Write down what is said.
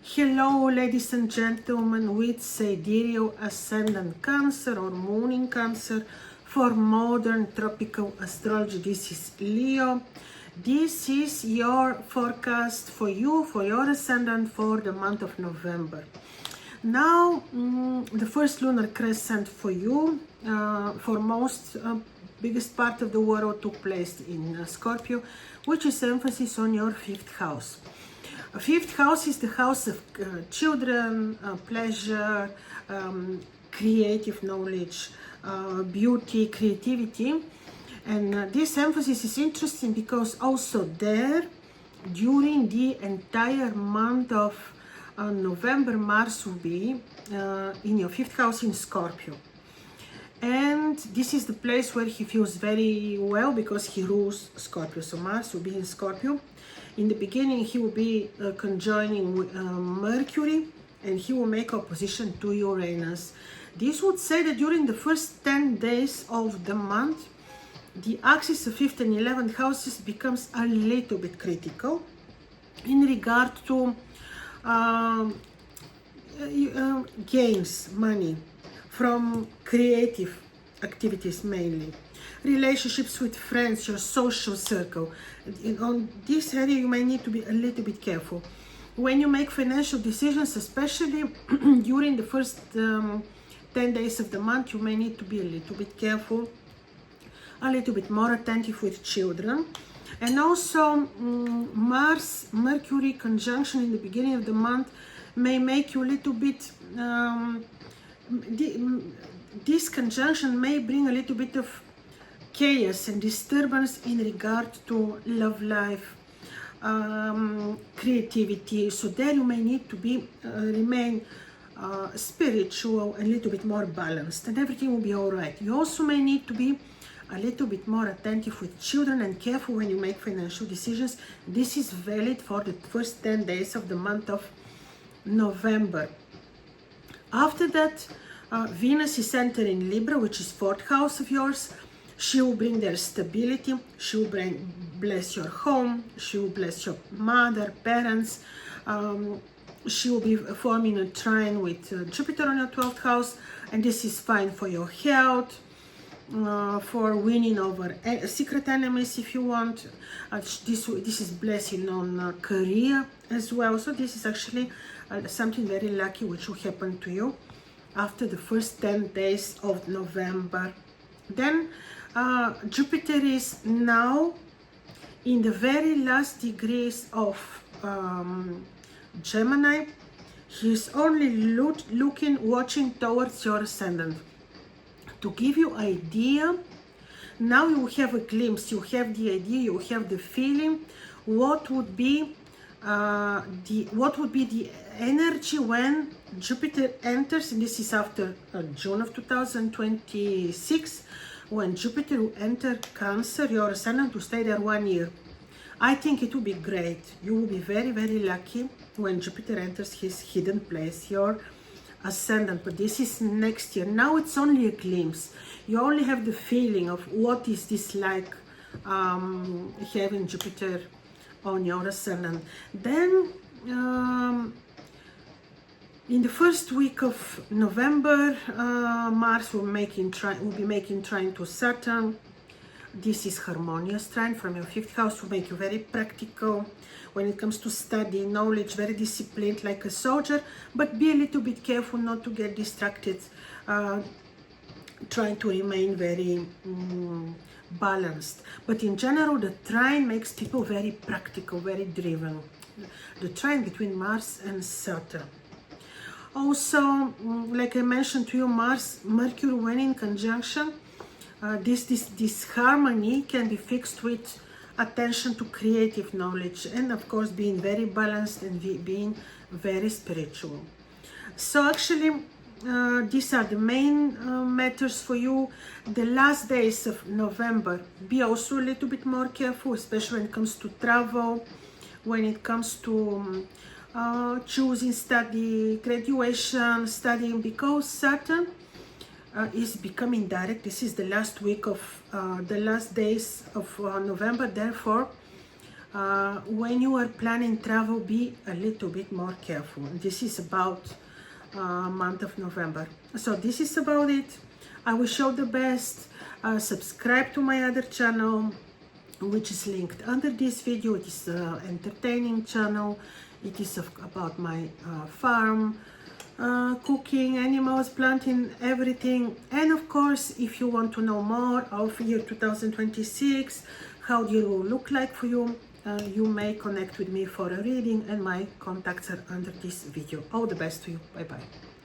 Hello, ladies and gentlemen, with Sidereal Ascendant Cancer or Moon in Cancer for modern tropical astrology. This is Leo. This is your forecast for you, for your ascendant for the month of November. Now, the first lunar crescent for you, for most biggest part of the world, took place in Scorpio, which is emphasis on your fifth house. Fifth house is the house of children, pleasure, creative knowledge, beauty, creativity. And this emphasis is interesting because also there, during the entire month of November, Mars will be in your fifth house in Scorpio. And this is the place where he feels very well because he rules Scorpio. So Mars will be in Scorpio. In the beginning, he will be conjoining with Mercury, and he will make opposition to Uranus. This would say that during the first 10 days of the month, the axis of 5th and 11th houses becomes a little bit critical in regard to gains, money from creative activities mainly. Relationships with friends, your social circle. On this area, you may need to be a little bit careful. When you make financial decisions, especially during the first 10 days of the month, you may need to be a little bit careful, a little bit more attentive with children. And also, Mars, Mercury conjunction in the beginning of the month may make you a little bit, this conjunction may bring a little bit of chaos and disturbance in regard to love life, creativity. So there you may need to be remain spiritual and a little bit more balanced, and everything will be all right. You also may need to be a little bit more attentive with children and careful when you make financial decisions. This is valid for the first 10 days of the month of November. After that, Venus is entering Libra, which is fourth house of yours. She will bring their stability, she will bless your home, she will bless your mother, parents, she will be forming a trine with Jupiter on your 12th house, and this is fine for your health, for winning over secret enemies if you want. This is blessing on career as well, so this is actually something very lucky which will happen to you after the first 10 days of November. Then Jupiter is now in the very last degrees of Gemini. He's only watching towards your ascendant. To give you idea, now you have a glimpse, you have the idea, you have the feeling, what would be the energy when Jupiter enters, and this is after June of 2026, when Jupiter will enter Cancer, your ascendant will stay there 1 year. I think it will be great. You will be very, very lucky when Jupiter enters his hidden place, your ascendant. But this is next year. Now it's only a glimpse. You only have the feeling of what is this like, having Jupiter on your ascendant. Then in the first week of November, Mars will be making trine to Saturn. This is harmonious trine from your fifth house, will make you very practical when it comes to study, knowledge, very disciplined like a soldier, but be a little bit careful not to get distracted, trying to remain very balanced. But in general, the trine makes people very practical, very driven. The trine between Mars and Saturn. Also, like I mentioned to you, Mars, Mercury when in conjunction, this harmony can be fixed with attention to creative knowledge and of course being very balanced and being very spiritual. So actually, these are the main matters for you. The last days of November, be also a little bit more careful, especially when it comes to travel, when it comes to choosing study, graduation, studying, because Saturn is becoming direct. This is the last week of the last days of November. Therefore, when you are planning travel, be a little bit more careful. This is about month of November. So this is about it. I wish you all the best. Subscribe to my other channel, which is linked under this video. It is an entertaining channel. It is about my farm, cooking, animals, planting, everything. And of course, if you want to know more of year 2026, how it will look like for you, you may connect with me for a reading, and my contacts are under this video. All the best to you. Bye bye.